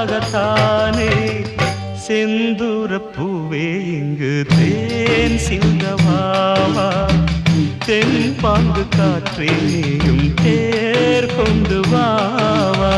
உனக்காகத்தானே செந்தூர பூவே இங்கு தேன் சிந்தவாவா தென் பாங்கு காற்றே நீயும் தேர் கொண்டு வாவா